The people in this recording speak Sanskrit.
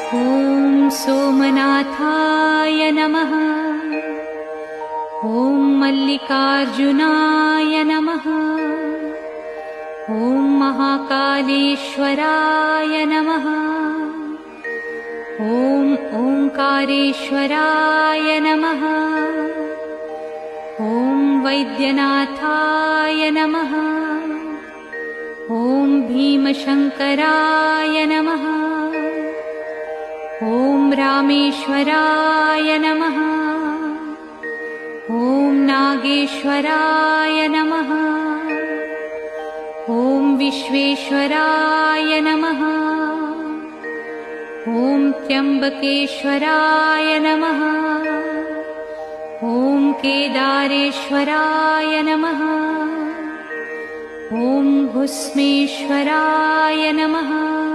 ॐ सोमनाथाय नमः। ॐ मल्लिकार्जुनाय नमः। ॐ महाकालेश्वराय नमः। ॐ ओंकारेश्वराय नमः। ॐ वैद्यनाथाय नमः। ॐ भीमशंकराय नमः। ॐ रामेश्वराय नमः। ॐ नागेश्वराय नमः। ॐ विश्वेश्वराय नमः। ॐ त्र्यंबकेश्वराय नमः। ॐ केदारेश्वराय नमः। ॐ भुस्मेश्वराय नमः।